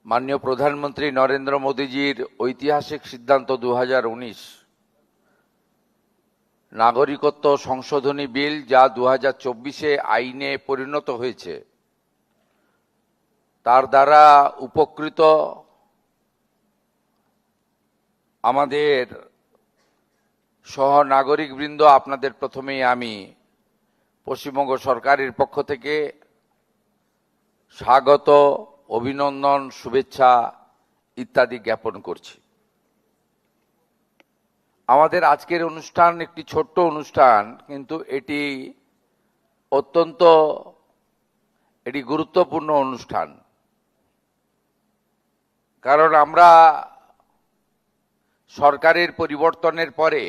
माननीय प्रधानमंत्री नरेंद्र मोदीजीर ऐतिहासिक सिद्धांत 2019 नागरिकत्व संशोधनी बिल जा 2024 आईने परिणत হয়েছে তার দ্বারা উপকৃত আমাদের সহ নাগরিকবৃন্দ আপনাদের প্রথমেই আমি পশ্চিমবঙ্গ সরকারের পক্ষ থেকে স্বাগত অভিনন্দন শুভেচ্ছা ইত্যাদি জ্ঞাপন করছি। আমাদের আজকের অনুষ্ঠান একটি ছোট্ট অনুষ্ঠান, কিন্তু এটি অত্যন্ত গুরুত্বপূর্ণ অনুষ্ঠান। কারণ আমরা সরকারের পরিবর্তনের পরে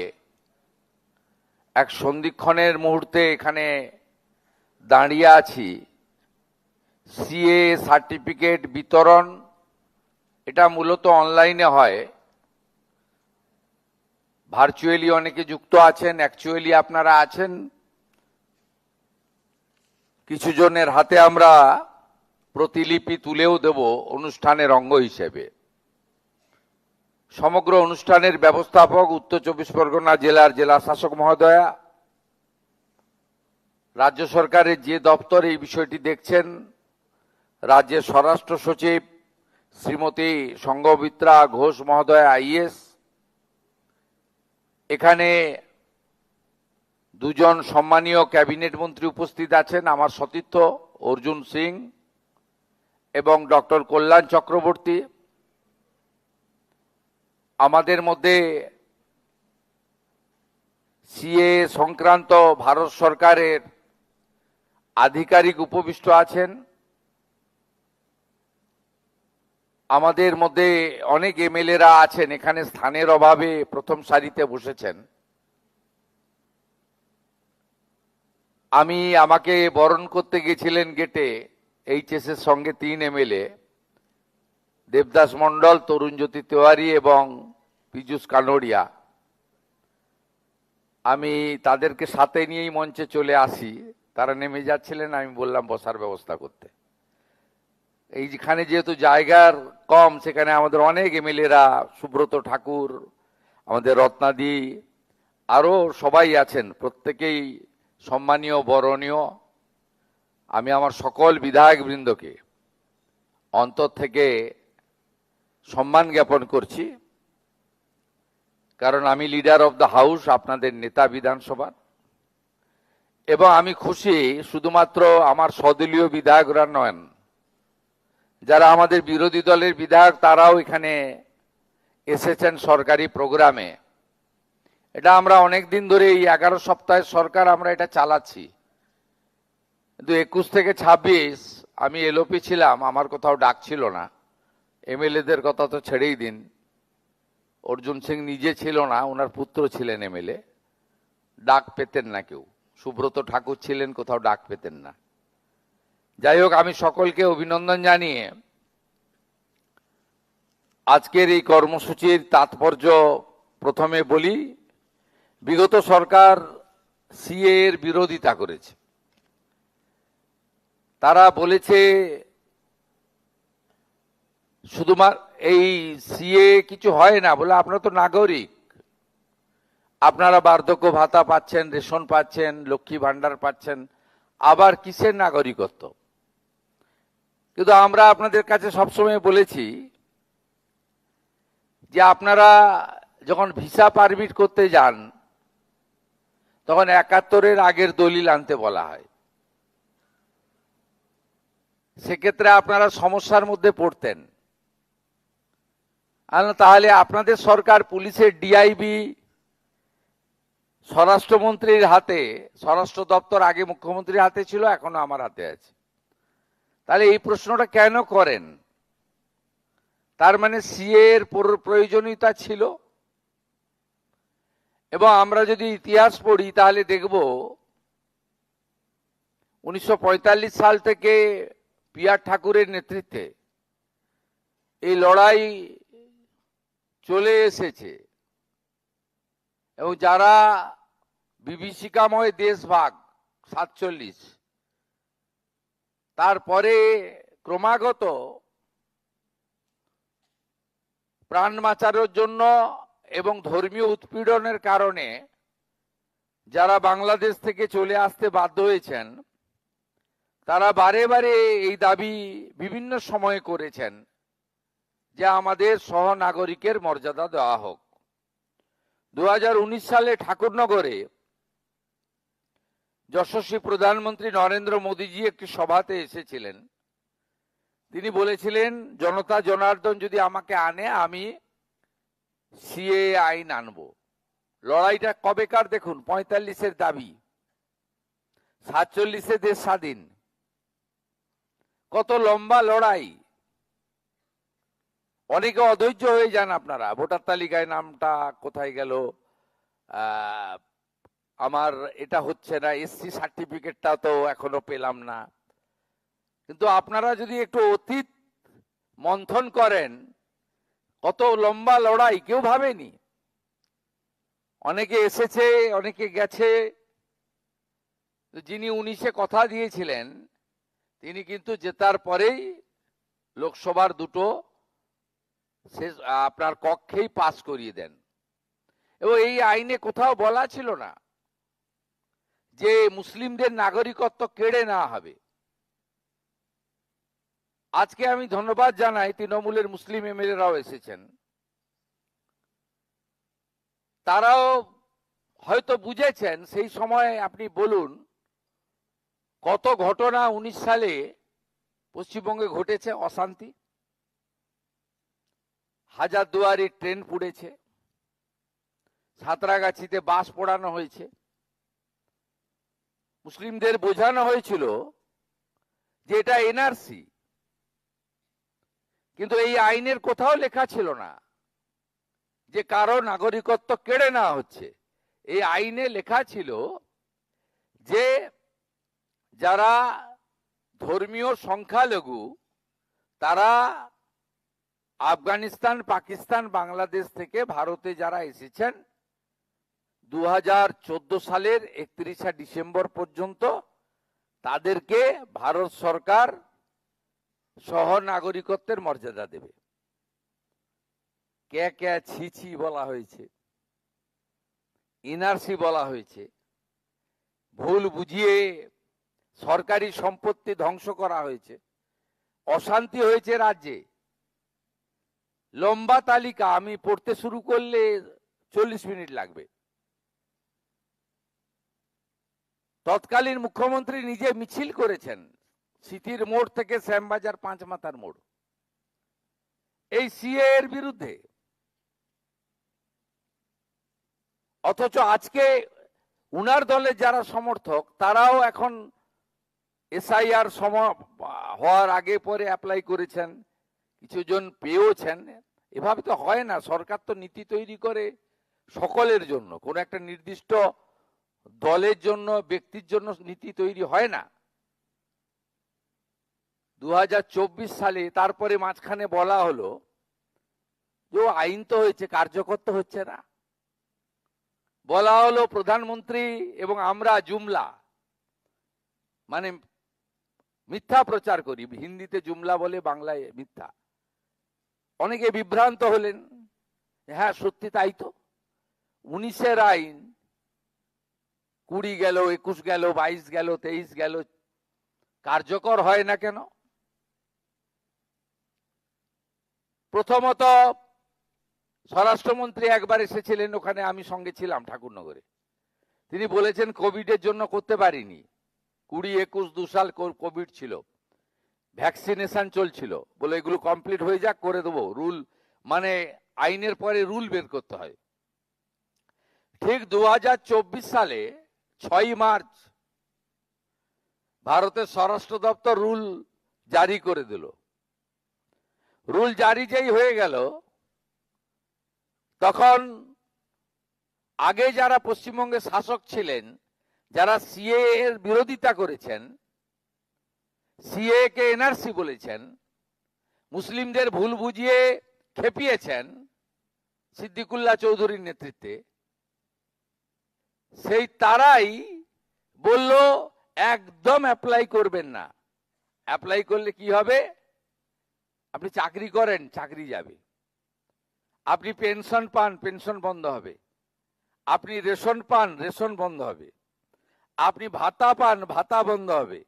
এক সন্ধিক্ষণের মুহূর্তে এখানে দাঁড়িয়ে আছি। সিএ সার্টিফিকেট বিতরণ এটা মূলত অনলাইনে হয়, ভার্চুয়ালি অনেকে যুক্ত আছেন, অ্যাকচুয়ালি আপনারা আছেন। কিছু জনের হাতে আমরা প্রতিলিপি তুলেও দেব অনুষ্ঠানের অঙ্গ হিসেবে। সমগ্র অনুষ্ঠানের ব্যবস্থাপক উত্তর 24 পরগনা জেলার জেলা শাসক মহোদয়া, রাজ্য সরকারের যে দপ্তর এই বিষয়টি দেখছেন, রাজ্যের স্বরাষ্ট্র সচিব শ্রীমতী সংঘমিত্রা ঘোষ মহোদয়া আইএস, এখানে দুজন সম্মানীয় ক্যাবিনেট মন্ত্রী উপস্থিত আছেন, আমার সতীর্থ অর্জুন সিং এবং ডক্টর কল্যাণ চক্রবর্তী। আমাদের মধ্যে সিএ সংক্রান্ত ভারত সরকারের আধিকারিক উপবিষ্ট আছেন। আমাদের মধ্যে অনেক এমএলএরা আছেন, এখানে স্থানের অভাবে প্রথম সারিতে বসেছেন। আমাকে বরণ করতে গেছিলেন গেটে এইচএস এর সঙ্গে 3 এমএলএ, দেবদাস মন্ডল, তরুণজ্যোতি তেওয়ারি এবং পীযূষ কানোড়িয়া। আমি তাদেরকে সাথে নিয়েই মঞ্চে চলে আসি। তারা নেমে যাচ্ছিলেন, আমি বললাম বসার ব্যবস্থা করতে। এইখানে যেহেতু জায়গার কম, সেখানে আমাদের অনেক এমএলএরা, সুব্রত ঠাকুর, আমাদের রত্নাদি, আরো সবাই আছেন, প্রত্যেকেই সম্মানীয় বরণীয়। আমি আমার সকল বিধায়ক বৃন্দকে অন্তর থেকে সম্মান জ্ঞাপন করছি, কারণ আমি লিডার অফ দ্য হাউস, আপনাদের নেতা বিধানসভার। এবং আমি খুশি শুধুমাত্র আমার স্বদলীয় বিধায়করা নন, যারা আমাদের বিরোধী দলের বিধায়ক তারাও এখানে এসেছেন সরকারি প্রোগ্রামে। এটা আমরা অনেক দিন ধরে, এই 11 সপ্তাহের সরকার আমরা এটা চালাচ্ছি। কিন্তু 21 থেকে 26 আমি এলওপি ছিলাম, আমার কোথাও ডাক ছিল না। এমএলএদের কথা তো ছেড়েই দিন, অর্জুন সিং নিজে ছিল না, ওনার পুত্র ছিলেন এমএলএ, ডাক পেতেন না কেউ। সুব্রত ঠাকুর ছিলেন, কোথাও ডাক পেতেন না। যাই হোক, আমি সকলকে অভিনন্দন জানিয়ে আজকের এই কর্মসূচির তাৎপর্য প্রথমে বলি। বিগত সরকার সিএ এর বিরোধিতা করেছে। তারা বলেছে শুধুমাত্র এই সিএ কিছু হয় না, বলে আপনারা তো নাগরিক, আপনারা বার্ধক্য ভাতা পাচ্ছেন, রেশন পাচ্ছেন, লক্ষ্মী ভান্ডার পাচ্ছেন, আবার কিসের নাগরিকত্ব? কিন্তু আমরা আপনাদের কাছে সবসময় বলেছি যে আপনারা যখন ভিসা পারমিট করতে যান, তখন 71-এর আগের দলিল আনতে বলা হয়। সেক্ষেত্রে আপনারা সমস্যার মধ্যে পড়তেন। তাহলে আপনাদের সরকার, পুলিশের ডিআইবি স্বরাষ্ট্রমন্ত্রীর হাতে, স্বরাষ্ট্র দপ্তর আগে মুখ্যমন্ত্রীর হাতে ছিল, এখনো আমার হাতে আছে। তাহলে এই প্রশ্নটা কেন করেন? তার মানে সিএ এর প্রয়োজনীয়তা ছিল। এবং আমরা যদি ইতিহাস পড়ি তাহলে দেখব 1945 সাল থেকে পিআর ঠাকুরের নেতৃত্বে এই লড়াই চলে এসেছে। এবং যারা বিভীষিকাময় দেশভাগ 47, তারপরে ক্রমাগত প্রাণ বাঁচানোর জন্য এবং ধর্মীয় উৎপীড়নের কারণে যারা বাংলাদেশ থেকে চলে আসতে বাধ্য হয়েছেন, তারা বারে বারে এই দাবি বিভিন্ন সময়ে করেছেন যে আমাদের সহনাগরিকের মর্যাদা দেওয়া হোক। 2019 সালে ঠাকুরনগরে যশস্বী প্রধানমন্ত্রী নরেন্দ্র মোদীজি একটি সভাতে এসেছিলেন। তিনি বলেছিলেন, জনতা জনার্দন যদি আমাকে আনে, আমি সিএ আইন আনবো। লড়াইটা কবেকার দেখুন, 45-এর দাবি, 47-এ দেশ স্বাধীন। কত লম্বা লড়াই। অনেকে অধৈর্য হয়ে যান আপনারা, ভোটার তালিকায় নামটা কোথায় গেল, আমার এটা হচ্ছে না, এসসি সার্টিফিকেটটা তো এখনো পেলাম না। কিন্তু আপনারা যদি একটু অতীত মন্থন করেন, কত লম্বা লড়াই কেউ ভাবেনি। অনেকে এসেছে, অনেকে গেছে। যিনি 19-এ কথা দিয়েছিলেন, তিনি কিন্তু জেতার পরেই লোকসভার দুটো আপনার কক্ষেই পাস করিয়ে দেন। এবং এই আইনে কোথাও বলা ছিল না যে মুসলিমদের নাগরিকত্ব কেড়ে নেওয়া হবে। আজকে আমি ধন্যবাদ জানাই, তৃণমূলের মুসলিম এমএলএরাও এসেছেন। তারাও হয়তো বুঝেছেন। সেই সময় আপনি বলুন কত ঘটনা 19 সালে পশ্চিমবঙ্গে ঘটেছে, অশান্তি। হাজারদুয়ারি ট্রেন পুড়েছে, সাঁতরাগাছিতে বাস পোড়ানো হয়েছে। মুসলিমদের বোঝানো হয়েছিল যে এটা এনআরসি, কিন্তু এই আইনের কোথাও লেখা ছিল না যে কারো নাগরিকত্ব কেড়ে নেওয়া হচ্ছে। এই আইনে লেখা ছিল যে যারা ধর্মীয় সংখ্যালঘু, তারা আফগানিস্তান, পাকিস্তান, বাংলাদেশ থেকে ভারতে যারা এসেছেন 2014 সালের 31 ডিসেম্বর পর্যন্ত, তাদেরকে ভারত সরকার সহ নাগরিকত্বের মর্যাদা দেবে। কে কে ছিছি বলা হয়েছে, এনআরসি বলা হয়েছে। ভুল বুঝিয়ে সরকারি সম্পত্তি ধ্বংস করা হয়েছে, অশান্তি হয়েছে রাজ্যে। লম্বা তালিকা, আমি পড়তে শুরু করলে 40 মিনিট লাগবে। তৎকালীন মুখ্যমন্ত্রী নিজে মিছিল করেছেন সিটির মোড় থেকে শ্যামবাজার পাঁচমাথার মোড়, এই সিএ এর বিরুদ্ধে। অথচ আজকে উনার দলের যারা সমর্থক, তারাও এখন এসআইআর হওয়ার আগে পরে অ্যাপ্লাই করেছেন, কিছুজন পেয়েওছেন। এভাবে তো হয় না। সরকার তো নীতি তৈরি করে সকলের জন্য, কোন একটা নির্দিষ্ট দলের জন্য, ব্যক্তির জন্য নীতি তৈরি হয় না। 2024 সালে তারপরে মাঝখানে বলা হলো যে আইন তো হয়েছে, কার্যকর তো হচ্ছে না। বলা হলো প্রধানমন্ত্রী এবং আমরা জুমলা, মানে মিথ্যা প্রচার করি। হিন্দিতে জুমলা বলে, বাংলায় মিথ্যা। অনেকে বিভ্রান্ত হলেন। হ্যাঁ, সত্যি তাই তো। 19-এর আইন 20 গেল, 21 গেল, 22 গেল, 23 গেল, কার্যকর হয় না কেন? প্রথমত, স্বরাষ্ট্রমন্ত্রী একবার এসেছিলেন, ওখানে আমি সঙ্গে ছিলাম ঠাকুরনগরে। তিনি বলেছেন কোভিডের জন্য করতে পারিনি। 20, 21, 2 সাল কোভিড ছিল, ভ্যাকসিনেশন চলছিল, বলে এগুলো কমপ্লিট হয়ে যাক, করে দেবো। রুল মানে আইনের পরে রুল বের করতে হয়। ঠিক 2024 সালে 6 মার্চ ভারতের স্বরাষ্ট্র দপ্তর রুল জারি করে দিল। রুল জারি যেই হয়ে গেল, তখন আগে যারা পশ্চিমবঙ্গে শাসক ছিলেন, যারা সিএ এর বিরোধিতা করেছেন, সিএ কে এনআরসি বলেছেন, মুসলিমদের ভুল বুঝিয়ে খেপিয়েছেন সিদ্দিকুল্লাহ চৌধুরীর নেতৃত্বে, সেই তারাই বলল একদম অ্যাপ্লাই করবেন না। অ্যাপ্লাই করলে কি হবে? আপনি চাকরি করেন, চাকরি যাবে। আপনি পেনশন পান, পেনশন বন্ধ হবে। আপনি রেশন পান, রেশন বন্ধ হবে। আপনি ভাতা পান, ভাতা বন্ধ হবে।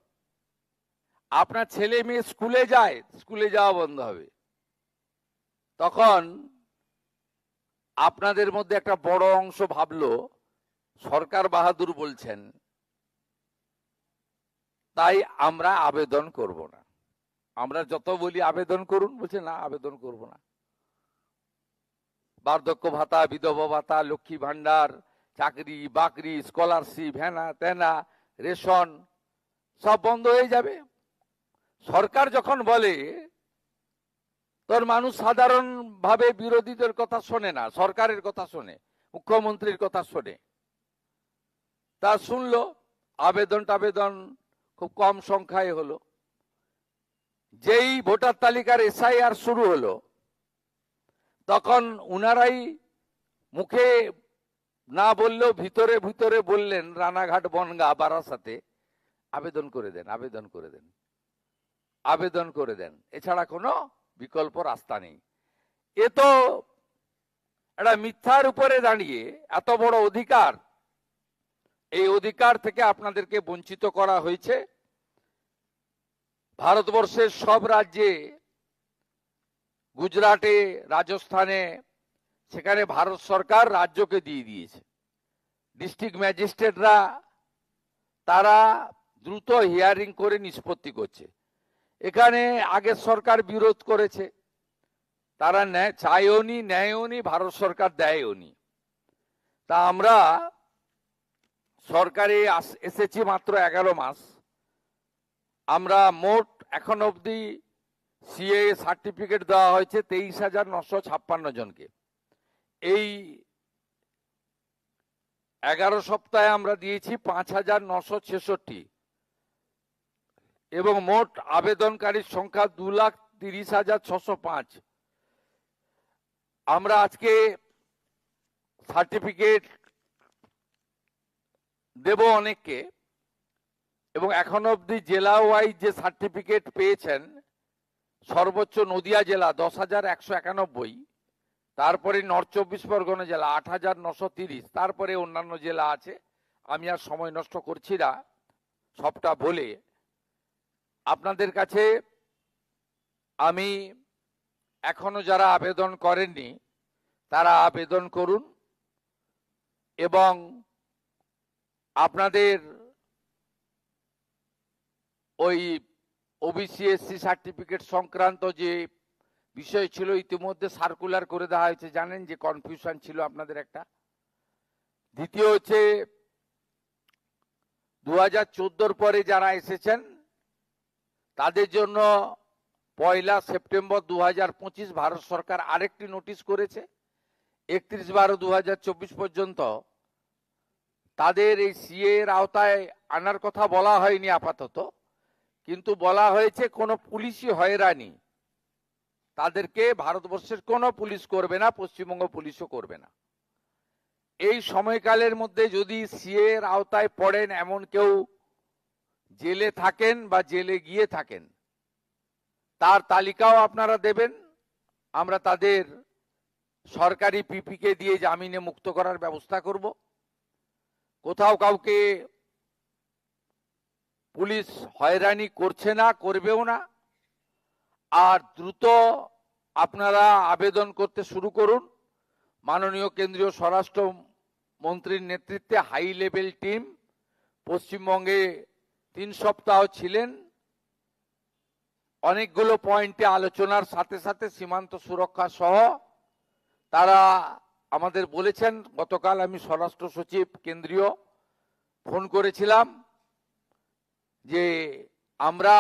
আপনার ছেলে মেয়ে স্কুলে যায়, স্কুলে যাওয়া বন্ধ হবে। তখন আপনাদের মধ্যে একটা বড় অংশ ভাবলো সরকার বাহাদুর বলছেন, তাই আমরা আবেদন করব না। আমরা যত বলি আবেদন করুন, বলছে না আবেদন করব না। বার্ধক্য ভাতা, বিধবা ভাতা, লক্ষ্মী ভান্ডার, চাকরি বাকরি, স্কলারশিপ, হ্যানা তেনা, রেশন সব বন্ধ হয়ে যাবে। সরকার যখন বলে তোর মানুষ সাধারণ ভাবে বিরোধীদের কথা শোনে না, সরকারের কথা শোনে, মুখ্যমন্ত্রীর কথা শোনে। তা শুনলো, আবেদন টাবেদন খুব কম সংখ্যায় হলো। যেই ভোটার তালিকার এসআইআর শুরু হলো, তখন উনারাই মুখে না বললেও ভিতরে ভিতরে বললেন, রানাঘাট, বনগা, বারাসাতে আবেদন করে দেন, আবেদন করে দেন, আবেদন করে দেন, এছাড়া কোনো বিকল্প রাস্তা নেই। এ তো একটা মিথ্যার উপরে দাঁড়িয়ে এত বড় অধিকার, এই অধিকার থেকে আপনাদেরকে বঞ্চিত করা হয়েছে। ভারতবর্ষের সব রাজ্যে, গুজরাটে, রাজস্থানে, সেখানে ভারত সরকার রাজ্যকে দিয়ে দিয়েছে। ডিস্ট্রিক্ট ম্যাজিস্ট্রেটরা তারা দ্রুত হিয়ারিং করে নিষ্পত্তি করছে। এখানে আগের সরকার বিরোধ করেছে, তারা চায়ওনি, নেয়ওনি, ভারত সরকার দেয়ওনি। তা আমরা সরকারে এসেছি মাত্র 11 মাস। আমরা মোট এখন অবধি সিএ সার্টিফিকেট দেওয়া হয়েছে 23,956 জনকে। এই 11 সপ্তাহে আমরা দিয়েছি 5,966, এবং মোট আবেদনকারীর সংখ্যা 2,30,605। আমরা আজকে সার্টিফিকেট দেব অনেককে, এবং এখন অবধি জেলা ওয়াইজ যে সার্টিফিকেট পেয়েছেন, সর্বোচ্চ নদিয়া জেলা 10,191, তারপরে নর্থ 24 পরগনা জেলা 8,930, তারপরে অন্যান্য জেলা আছে। আমি আর সময় নষ্ট করছি না সবটা বলে। আপনাদের কাছে আমি এখনো যারা আবেদন করেননি তারা আবেদন করুন, এবং আপনাদের ওই ওবিসি এসসি সার্টিফিকেট সংক্রান্ত যে বিষয় ছিল, ইতিমধ্যে সার্কুলার করে দেওয়া হয়েছে। জানেন যে কনফিউশন ছিল আপনাদের একটা। দ্বিতীয় হচ্ছে 2014 পরে যারা এসেছেন তাদের জন্য 1 সেপ্টেম্বর 2025 ভারত সরকার আরেকটি নোটিশ করেছে। 31/12/2024 পর্যন্ত তাদের এই সিএ এর আওতায় আনার কথা বলা হয়নি আপাতত, কিন্তু বলা হয়েছে কোনো পুলিশি হয়রানি তাদেরকে ভারতবর্ষের কোনো পুলিশ করবে না, পশ্চিমবঙ্গ পুলিশও করবে না। এই সময়কালের মধ্যে যদি সিএ এর আওতায় পড়েন, এমন কেউ জেলে থাকেন বা জেলে গিয়ে থাকেন, তার তালিকাও আপনারা দেবেন। আমরা তাদের সরকারি পিপিকে দিয়ে জামিনে মুক্ত করার ব্যবস্থা করব। কোথাও কাউকে পুলিশ হয়রানি করছে না, করবেও না। আর দ্রুত আপনারা আবেদন করতে শুরু করুন। মাননীয় কেন্দ্রীয় স্বরাষ্ট্র মন্ত্রীর নেতৃত্বে হাই লেভেল টিম পশ্চিমবঙ্গে 3 সপ্তাহ ছিলেন। অনেকগুলো পয়েন্টে আলোচনার সাথে সাথে সীমান্ত সুরক্ষা সহ তারা আমাদের বলেছেন। গতকাল আমি স্বরাষ্ট্র সচিব কেন্দ্রীয় ফোন করেছিলাম যে আমরা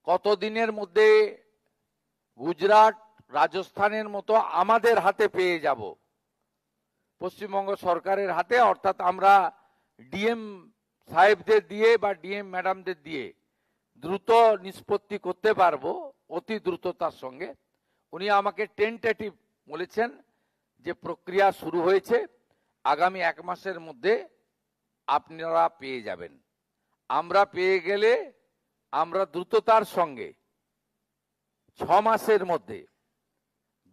কতদিনের মধ্যে গুজরাট, রাজস্থানের মতো আমাদের হাতে পেয়ে যাব, পশ্চিমবঙ্গ সরকারের হাতে। অর্থাৎ আমরা ডিএম সাহেবদের দিয়ে বা ডিএম ম্যাডামদের দিয়ে দ্রুত নিষ্পত্তি করতে পারবো, অতি দ্রুততার সঙ্গে। উনি আমাকে টেন্টেটিভ বলেছেন যে প্রক্রিয়া শুরু হয়েছে, আগামী 1 মাসের মধ্যে আপনারা পেয়ে যাবেন। আমরা পেয়ে গেলে আমরা দ্রুততার সঙ্গে 6 মাসের মধ্যে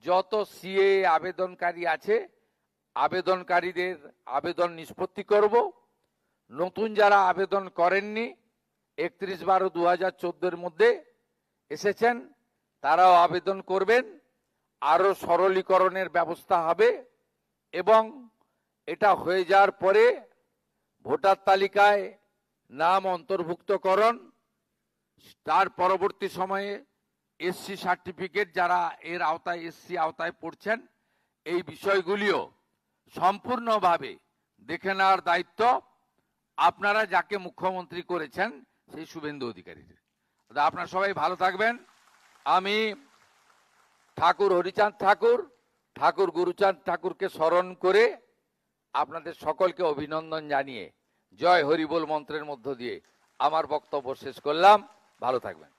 যত সিএ আবেদনকারী আছে আবেদনকারীদের আবেদন নিষ্পত্তি করব। নতুন যারা আবেদন করেননি 31/12/2014 মধ্যে এসেছেন তারাও আবেদন করবেন। আরো সরলীকরণের ব্যবস্থা হবে এবং এটা হয়ে যাওয়ার পরে ভোটার তালিকায় নাম অন্তর্ভুক্তকরণ, তার পরবর্তী সময়ে এসসি সার্টিফিকেট যারা এর আওতায় এসসি আওতায় পড়ছেন এই বিষয়গুলিও সম্পূর্ণভাবে দেখে নেওয়ার দায়িত্ব আপনারা যাকে মুখ্যমন্ত্রী করেছেন সেই শুভেন্দু অধিকারীদের। আপনারা সবাই ভালো থাকবেন। আমি ঠাকুর হরিচাঁদ ঠাকুর, ঠাকুর গুরুচাঁদ ঠাকুরকে স্মরণ করে আপনাদের সকলকে অভিনন্দন জানিয়ে জয় হরিবোল মন্ত্রের মধ্য দিয়ে আমার বক্তব্য শেষ করলাম। ভালো থাকবেন।